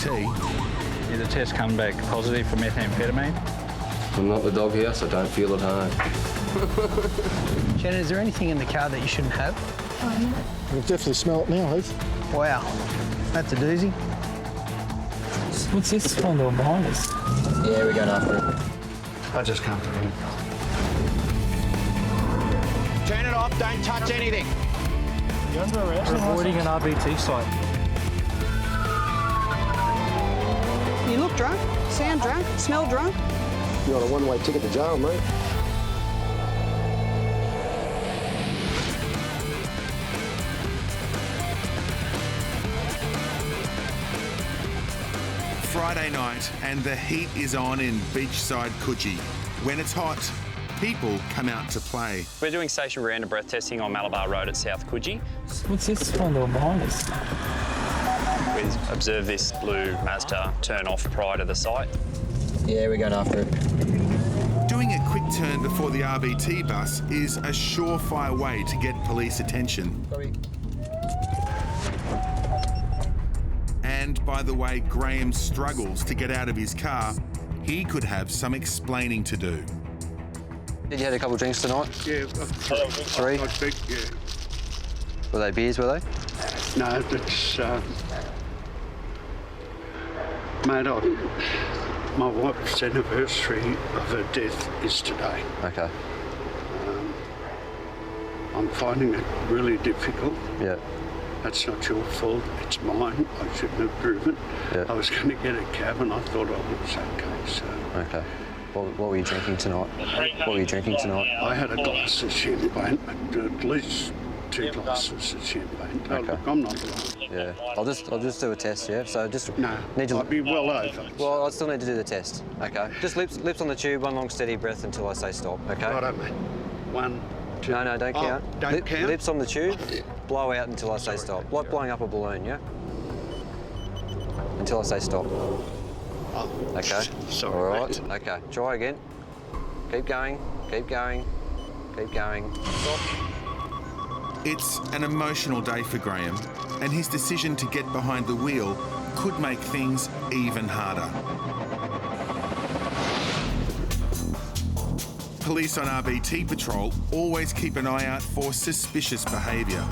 RBT. Did the test come back positive for methamphetamine? I'm not the doghouse, I don't feel at home. Shannon, is there anything in the car that you shouldn't have? I can definitely smell it now, Heath. Wow, that's a doozy. What's this one doing behind us? Yeah, we're going after it. I just can't believe it. Turn it off, don't touch anything. You're under arrest for avoiding an RBT site. You look drunk, sound drunk, smell drunk. You're on a one-way ticket to jail, mate. Friday night and the heat is on in beachside Coogee. When it's hot, people come out to play. We're doing stationary random breath testing on Malabar Road at South Coogee. What's this one doing behind us? We observed this blue Mazda turn off prior to the site. Yeah, we're going after it. Doing a quick turn before the RBT bus is a surefire way to get police attention. Sorry. And by the way Graham struggles to get out of his car, he could have some explaining to do. Did you have a couple of drinks tonight? Yeah, Three? I think, yeah. Were they beers, were they? No, that's, mate, my wife's anniversary of her death is today. Okay. I'm finding it really difficult. Yeah. That's not your fault, it's mine. I shouldn't have driven. Yeah. I was going to get a cab and I thought I was okay, so. Okay. What were you drinking tonight? What were you drinking tonight? I had a glass of champagne, at least 2 glasses of champagne. Oh, Okay. look, I'm not alone. Yeah. I'll just do a test, yeah? So just No, need to I'd be well over. Well, I still need to do the test. Okay. Just lips on the tube, one long steady breath until I say stop, okay? Righto, mate. 1, 2. No, don't count. Don't count? Lips on the tube, blow out until I say stop. Like blowing up a balloon, yeah? Until I say stop. Oh, Okay. sorry, All right. mate. Okay. Try again. Keep going. Keep going. Keep going. Stop. It's an emotional day for Graham, and his decision to get behind the wheel could make things even harder. Police on RBT patrol always keep an eye out for suspicious behaviour.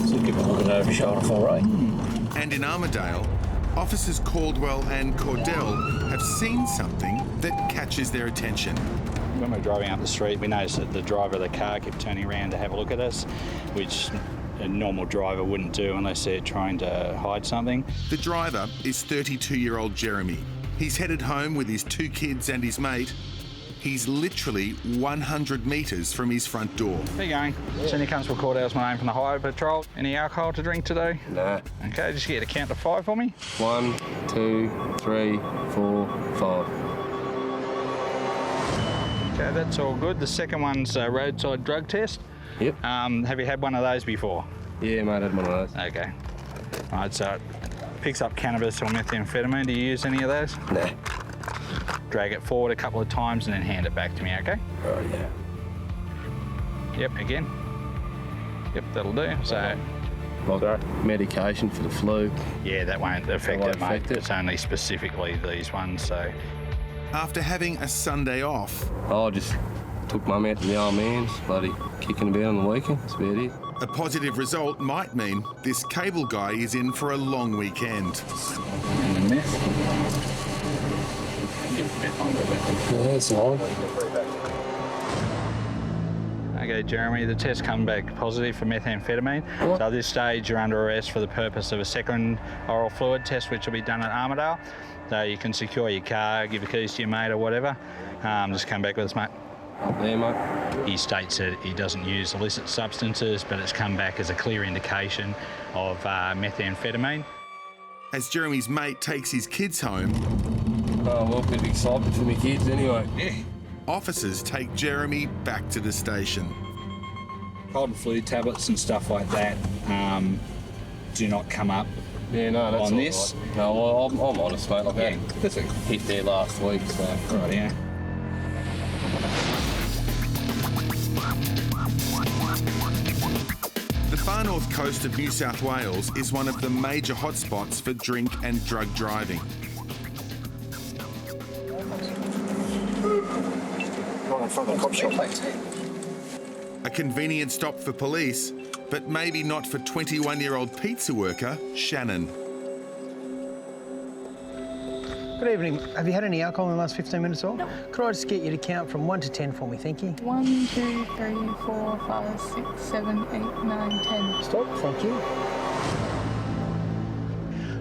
So keep looking over your shoulder for, right? And in Armidale, officers Caldwell and Cordell have seen something that catches their attention. When we're driving up the street, we noticed that the driver of the car kept turning around to have a look at us, which a normal driver wouldn't do unless they're trying to hide something. The driver is 32-year-old Jeremy. He's headed home with his 2 kids and his mate. He's literally 100 metres from his front door. Where you going? Senior Constable Cordell's my name from the Highway Patrol. Any alcohol to drink today? Nah. Okay, just get a count to 5 for me. 1, 2, 3, 4, 5. Okay, that's all good. The second one's a roadside drug test. Yep. Have you had one of those before? Yeah, mate, I had one of those. Okay. All right, so it picks up cannabis or methamphetamine. Do you use any of those? Nah. Drag it forward a couple of times and then hand it back to me, okay? Oh, yeah. Yep, again. Yep, that'll do. So, Like medication for the flu. yeah, that won't affect won't it, mate. affect it? It's only specifically these ones, so. After having a Sunday off, I just took mum out to the old man's, bloody kicking about on the weekend. That's about it. a positive result might mean this cable guy is in for a long weekend. Okay, Jeremy, the test come back positive for methamphetamine. What? So at this stage, you're under arrest for the purpose of a second oral fluid test, which will be done at Armidale. So you can secure your car, give the keys to your mate or whatever. Just come back with us, mate. There, mate. He states that he doesn't use illicit substances, but it's come back as a clear indication of methamphetamine. As Jeremy's mate takes his kids home, Oh, well, a bit excited for my kids anyway. officers take Jeremy back to the station. Cold and flu tablets and stuff like that do not come up Yeah, no, that's on all this. right. No, well, I'm honest, mate. Like, I had That's a hit there last week, so. right, yeah. The far north coast of New South Wales is one of the major hotspots for drink and drug driving. Right in front of the cop shop. A convenient stop for police, but maybe not for 21-year-old pizza worker Shannon. Good evening. Have you had any alcohol in the last 15 minutes at all? No. Could I just get you to count from 1 to 10 for me, thank you? 1, 2, 3, 4, 5, 6, 7, 8, 9, 10. Stop, thank you.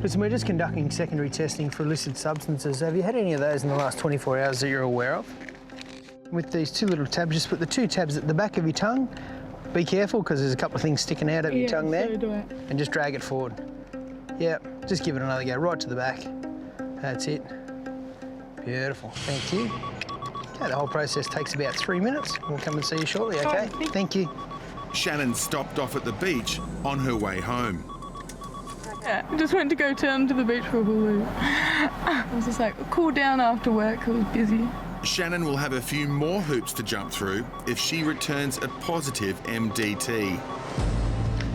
Listen, we're just conducting secondary testing for illicit substances. Have you had any of those in the last 24 hours that you're aware of? With these two little tabs, just put the two tabs at the back of your tongue. Be careful, because there's a couple of things sticking out of your tongue there. So do it. And just drag it forward. Yep, just give it another go, right to the back. That's it. Beautiful, thank you. Okay, the whole process takes about 3 minutes. We'll come and see you shortly, okay? Thank you. Shannon stopped off at the beach on her way home. Yeah, I just went to go down to the beach for a hulu. I was just like, cool down after work, I was busy. Shannon will have a few more hoops to jump through if she returns a positive MDT.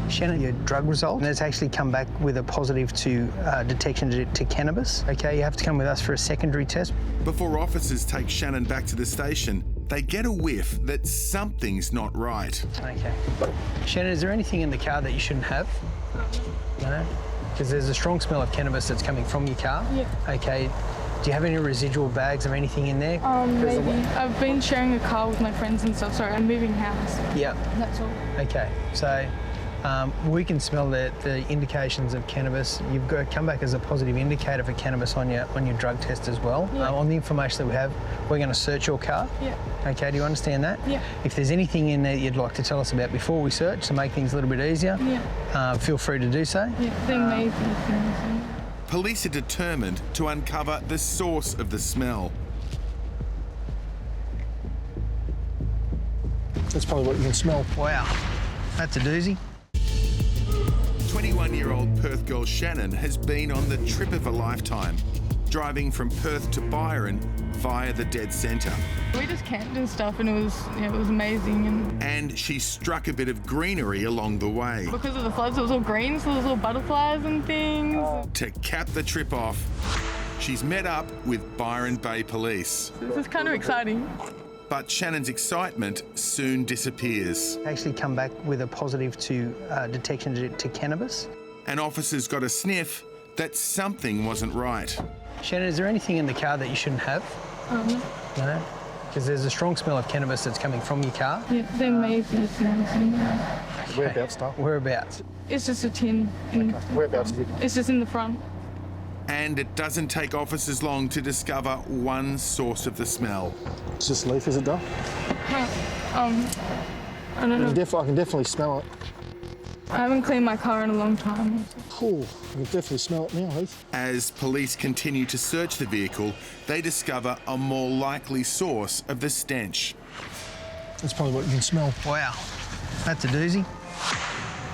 Shannon, your drug result has actually come back with a positive to detection to cannabis. Okay, you have to come with us for a secondary test. Before officers take Shannon back to the station, they get a whiff that something's not right. Okay. Shannon, is there anything in the car that you shouldn't have? No? Because there's a strong smell of cannabis that's coming from your car. Yeah. Okay. Do you have any residual bags of anything in there? Maybe. I've been sharing a car with my friends and stuff. Sorry, I'm moving house. Yeah. That's all. Okay. So we can smell the indications of cannabis. You've got to come back as a positive indicator for cannabis on your drug test as well. Yeah. On the information that we have, we're going to search your car. Yeah. Okay, do you understand that? Yeah. If there's anything in there you'd like to tell us about before we search to make things a little bit easier, feel free to do so. Yeah, there may be things. Police are determined to uncover the source of the smell. That's probably what you can smell. Wow, that's a doozy. 21-year-old Perth girl Shannon has been on the trip of a lifetime, driving from Perth to Byron via the dead centre. We just camped and stuff, and it was amazing. And she struck a bit of greenery along the way. Because of the floods, it was all green, so there was little butterflies and things. To cap the trip off, she's met up with Byron Bay Police. This is kind of exciting. But Shannon's excitement soon disappears. Actually come back with a positive to detection to cannabis. And officers got a sniff that something wasn't right. Shannon, is there anything in the car that you shouldn't have? No? Because there's a strong smell of cannabis that's coming from your car. Yeah, there may be things in there. Okay. Whereabouts, Star? Whereabouts? It's just a tin. Whereabouts is it? It's just in the front. And it doesn't take officers long to discover one source of the smell. It's just leaf, is it, Dale? I don't know. I can definitely smell it. I haven't cleaned my car in a long time. Cool. I can definitely smell it now, Heath. As police continue to search the vehicle, they discover a more likely source of the stench. That's probably what you can smell. Wow, that's a doozy.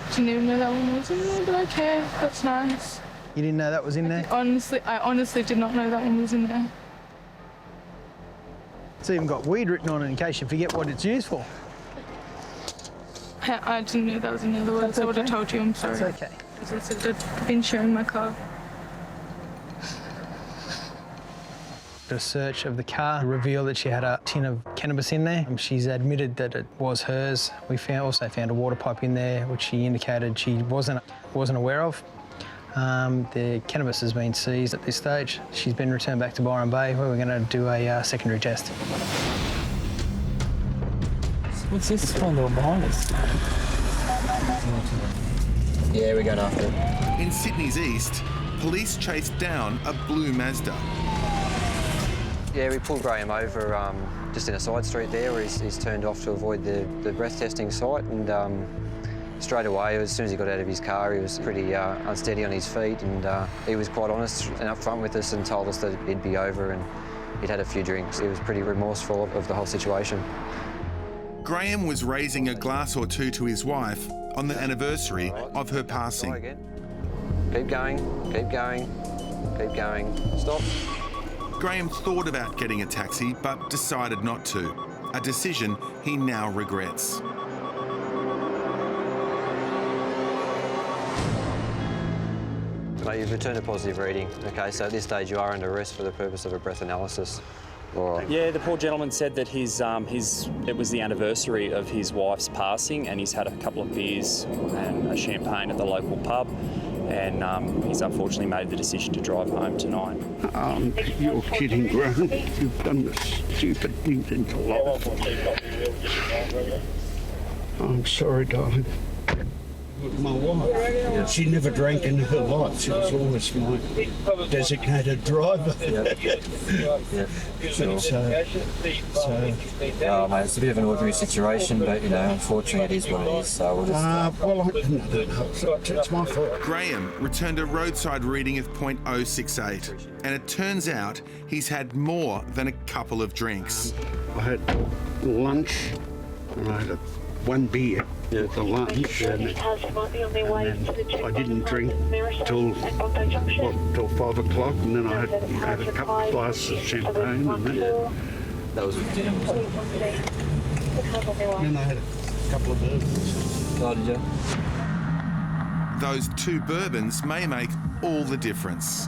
Didn't even know that one was in there, but okay, that's nice. You didn't know that was in there? I honestly did not know that one was in there. It's even got weed written on it in case you forget what it's used for. I didn't know that was in there, otherwise I would have told you, I'm sorry. It's okay. As I said, I've been sharing my car. A search of the car revealed that she had a tin of cannabis in there. She's admitted that it was hers. We also found a water pipe in there, which she indicated she wasn't aware of. The cannabis has been seized at this stage. She's been returned back to Byron Bay, where we're going to do a secondary test. What's this one little behind us? Yeah, we're going after it. In Sydney's east, police chased down a blue Mazda. Yeah, we pulled Graham over just in a side street there where he's turned off to avoid the breath testing site, and straight away, as soon as he got out of his car, he was pretty unsteady on his feet, and he was quite honest and upfront with us and told us that he'd be over and he'd had a few drinks. He was pretty remorseful of the whole situation. Graham was raising a glass or two to his wife on the anniversary of her passing. Again. Keep going, keep going, keep going. Stop. Graham thought about getting a taxi but decided not to, a decision he now regrets. mate, you've returned a positive reading. Okay, so at this stage you are under arrest for the purpose of a breath analysis. All right. Yeah, the poor gentleman said that it was the anniversary of his wife's passing, and he's had a couple of beers and a champagne at the local pub, and he's unfortunately made the decision to drive home tonight. You're kidding, Graham. You've done the stupid things into life. I'm sorry, darling. My wife, she never drank in her life. She was always my designated driver. Mate, it's a bit of an ordinary situation, but, unfortunately it is what it is, so we'll just... It's my fault. Graham returned a roadside reading of .068, and it turns out he's had more than a couple of drinks. I had lunch and I had one beer at the lunch, and then I didn't drink till 5 o'clock, and then I had a couple of glasses of champagne, and That was with dinner. then I had a couple of bourbons. Oh, did you? Those 2 bourbons may make all the difference.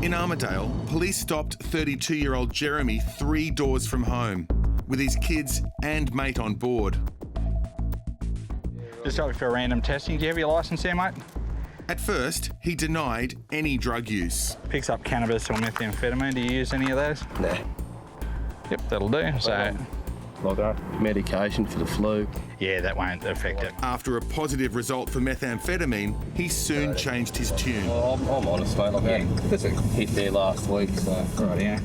In Armidale, police stopped 32-year-old Jeremy 3 doors from home, with his kids and mate on board. Just stopping for random testing. Do you have your licence there, mate? At first, he denied any drug use. Picks up cannabis or methamphetamine. Do you use any of those? Nah. Yep, that'll do. So, Like a medication for the flu. yeah, that won't affect it. After a positive result for methamphetamine, he soon changed his tune. I'm honest, mate. There's a hit there last week, so. Right, yeah.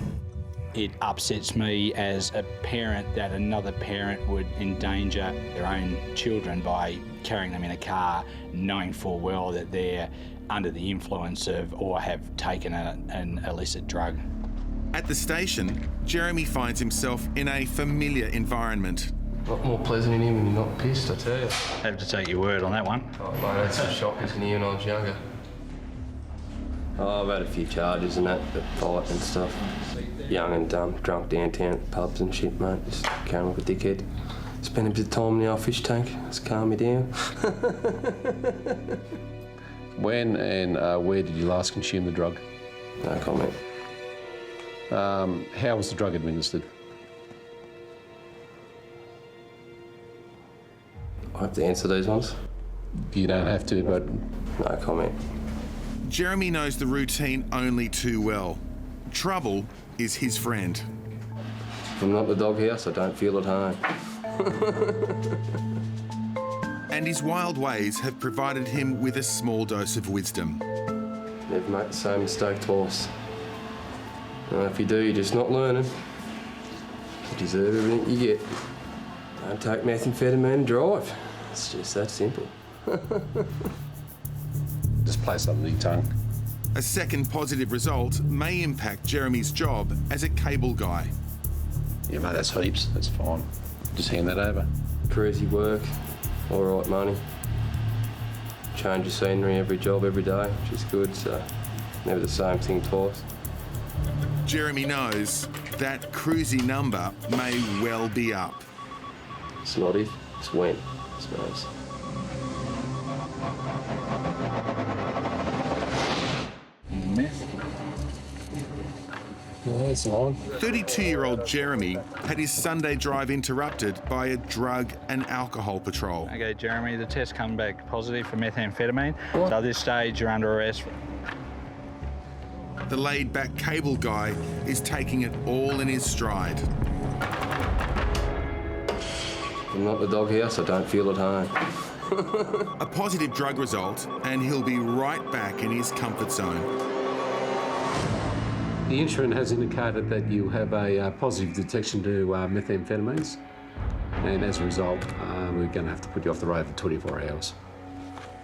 It upsets me as a parent that another parent would endanger their own children by carrying them in a car, knowing full well that they're under the influence of or have taken an illicit drug. At the station, Jeremy finds himself in a familiar environment. A lot more pleasant in him when you're not pissed, I tell you. Have to take your word on that one. Oh, mate, I had some shockers in here when I was younger. Oh, I've had a few charges and that fight and stuff. Young and dumb, drunk downtown at pubs and shit, mate. Just carrying like a dickhead. Spent a bit of time in the old fish tank. It's calmed me down. When and where did you last consume the drug? No comment. How was the drug administered? I have to answer these ones. You don't have to, but... No comment. Jeremy knows the routine only too well. Trouble is his friend. If I'm not in the doghouse, I don't feel at home. And his wild ways have provided him with a small dose of wisdom. Never make the same mistake twice. If you do, you're just not learning. You deserve everything you get. Don't take methamphetamine and drive. It's just that simple. Just place it under your tongue. A second positive result may impact Jeremy's job as a cable guy. Yeah, mate, that's heaps. That's fine. Just hand that over. Crazy work, all right money. Change your scenery every job, every day, which is good, so never the same thing twice. Jeremy knows that cruisy number may well be up. It's not if, it's when, I suppose. Yeah, it's on. 32-year-old Jeremy had his Sunday drive interrupted by a drug and alcohol patrol. Okay, Jeremy, the test come back positive for methamphetamine. So at this stage, you're under arrest. The laid-back cable guy is taking it all in his stride. If I'm not in the doghouse, I don't feel at home. A positive drug result, and he'll be right back in his comfort zone. The insurance has indicated that you have a positive detection to methamphetamines, and as a result, we're going to have to put you off the road for 24 hours.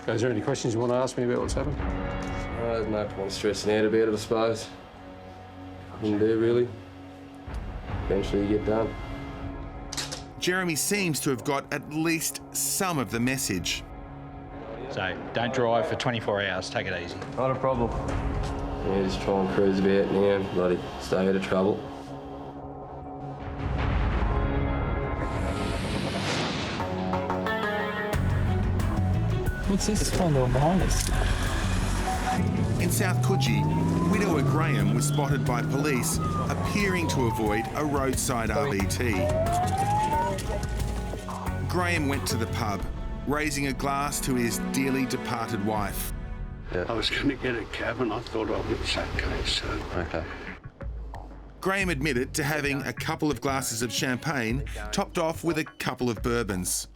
Is there any questions you want to ask me about what's happened? There's no point stressing out about it, I suppose. Nothing to do, really. Eventually you get done. Jeremy seems to have got at least some of the message. So don't drive for 24 hours, take it easy. Not a problem. Yeah, just try and cruise about now and bloody stay out of trouble. What's this fun little behind us? In South Coogee, widower Graham was spotted by police appearing to avoid a roadside RBT. Graham went to the pub, raising a glass to his dearly departed wife. I was going to get a cab and I thought I would say okay, so... Okay. Graham admitted to having a couple of glasses of champagne topped off with a couple of bourbons.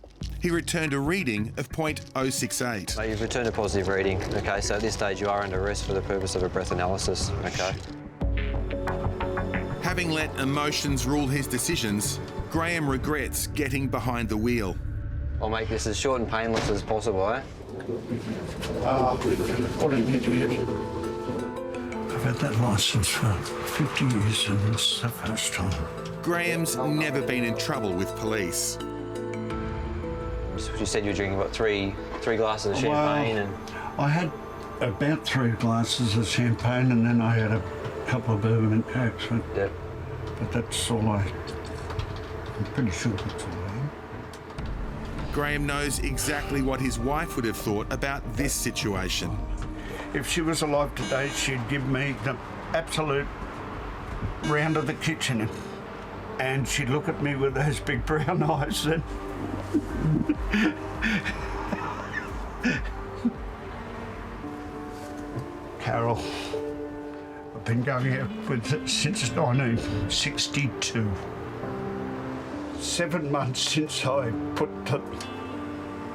He returned a reading of .068. So you've returned a positive reading. Okay, so at this stage you are under arrest for the purpose of a breath analysis. Okay. Having let emotions rule his decisions, Graham regrets getting behind the wheel. I'll make this as short and painless as possible, eh? What an idiot. I've had that licence for 50 years and this is the first time. Graham's never been in trouble with police. You said you were drinking, what, three glasses of champagne? Well, and I had about 3 glasses of champagne and then I had a couple of bourbon and cokes. Yep. But that's all I'm pretty sure that's all I am. Graham knows exactly what his wife would have thought about this situation. If she was alive today, she'd give me the absolute round of the kitchen and she'd look at me with those big brown eyes and... Carol, I've been going out with it since 1962. 7 months since I put the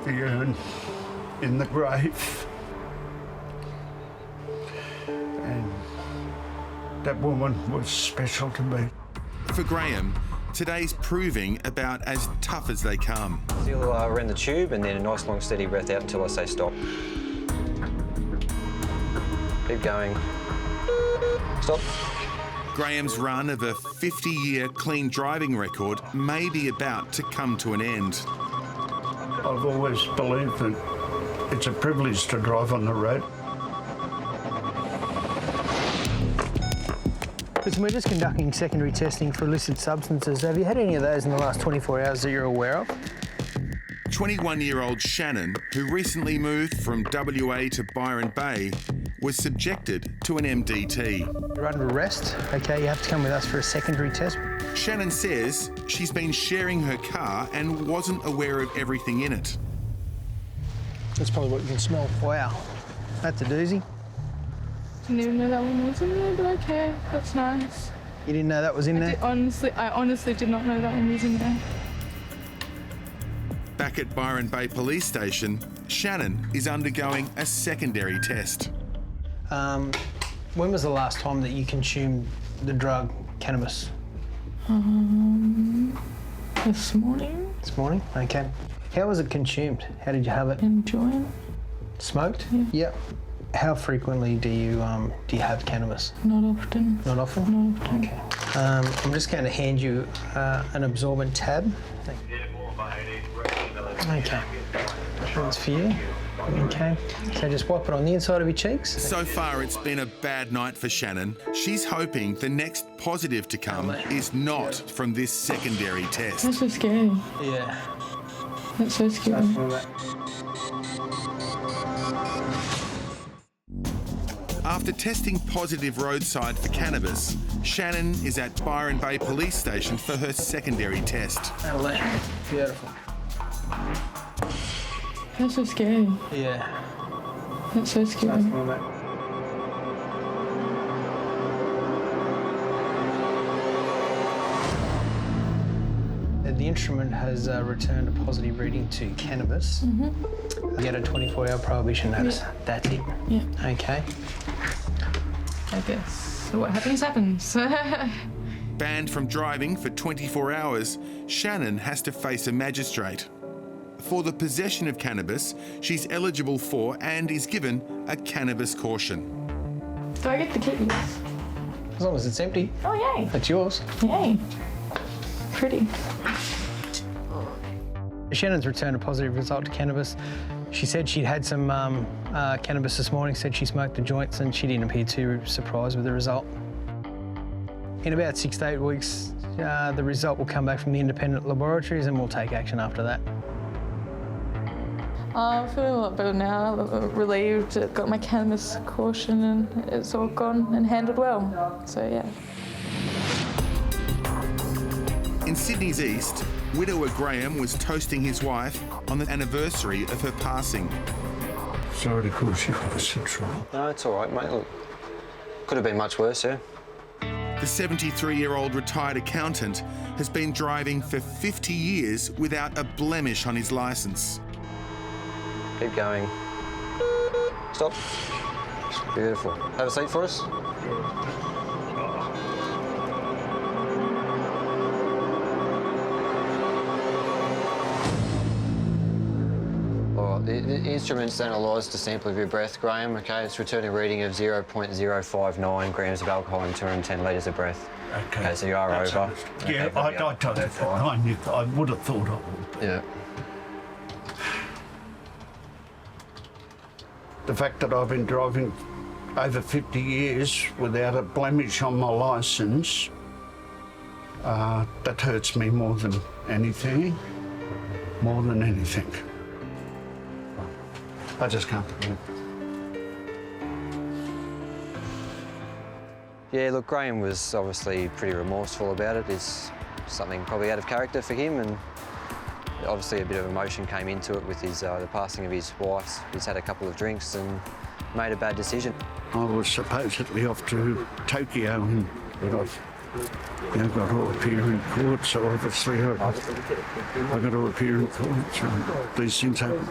urn in the grave. And that woman was special to me. For Graham, today's proving about as tough as they come. Feel around the tube and then a nice long steady breath out until I say stop. Keep going. Stop. Graham's run of a 50-year clean driving record may be about to come to an end. I've always believed that it's a privilege to drive on the road. Listen, we're just conducting secondary testing for illicit substances. Have you had any of those in the last 24 hours that you're aware of? 21-year-old Shannon, who recently moved from WA to Byron Bay, was subjected to an MDT. You're under arrest. Okay, you have to come with us for a secondary test. Shannon says she's been sharing her car and wasn't aware of everything in it. That's probably what you can smell. Wow, that's a doozy. Didn't even know that one was in there, but okay, that's nice. You didn't know that was in there? I honestly did not know that one was in there. Back at Byron Bay Police Station, Shannon is undergoing a secondary test. When was the last time that you consumed the drug cannabis? This morning. This morning? Okay. How was it consumed? How did you have it? Enjoying. Smoked? Yeah. Yep. How frequently do you have cannabis? Not often. Not often? Not often. Okay. I'm just going to hand you an absorbent tab. Okay. That's for you. Okay. So just wipe it on the inside of your cheeks. So far, it's been a bad night for Shannon. She's hoping the next positive to come is not from this secondary test. That's so scary. Yeah. That's so scary. After testing positive roadside for cannabis, Shannon is at Byron Bay Police Station for her secondary test. Beautiful. That's so scary. Yeah. That's so scary. The instrument has returned a positive reading to cannabis. You get a 24-hour prohibition notice. Yeah. That's it. Yeah. Okay. I guess. So what happens, happens. Banned from driving for 24 hours, Shannon has to face a magistrate. For the possession of cannabis, she's eligible for and is given a cannabis caution. Do I get the keys? As long as it's empty. Oh, yay. That's yours. Yay. Pretty. Shannon's returned a positive result to cannabis. She said she'd had some cannabis this morning, said she smoked the joints, and she didn't appear too surprised with the result. In about 6 to 8 weeks, the result will come back from the independent laboratories and we'll take action after that. I'm feeling a lot better now, relieved. Got my cannabis caution and it's all gone and handled well. So yeah. In Sydney's east, widower Graham was toasting his wife on the anniversary of her passing. Sorry to cause you some trouble. No, it's all right, mate. Look, could have been much worse, yeah. The 73-year-old retired accountant has been driving for 50 years without a blemish on his licence. Keep going. Stop. Beautiful. Have a seat for us. The instrument's analysed a sample of your breath, Graham, okay? It's returning a reading of 0.059 grams of alcohol and 210 litres of breath. Okay, so you are That's over. Yeah, Okay, I don't know. I would have thought I would. Yeah. The fact that I've been driving over 50 years without a blemish on my licence, that hurts me more than anything. More than anything. I just can't believe it. Yeah, look, Graham was obviously pretty remorseful about it. It's something probably out of character for him, and obviously a bit of emotion came into it with his the passing of his wife. He's had a couple of drinks and made a bad decision. I was supposedly off to Tokyo, but I've got to appear in court, so obviously I've got to appear in court, so these things happen.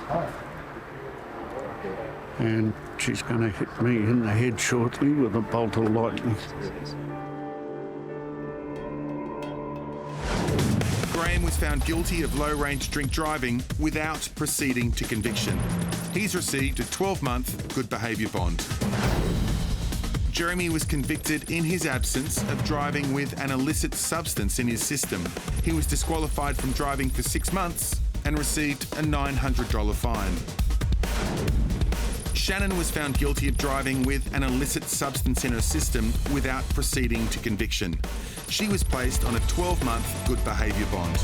And she's going to hit me in the head shortly with a bolt of lightning. Graham was found guilty of low-range drink driving without proceeding to conviction. He's received a 12-month good behaviour bond. Jeremy was convicted in his absence of driving with an illicit substance in his system. He was disqualified from driving for 6 months and received a $900 fine. Shannon was found guilty of driving with an illicit substance in her system without proceeding to conviction. She was placed on a 12-month good behaviour bond.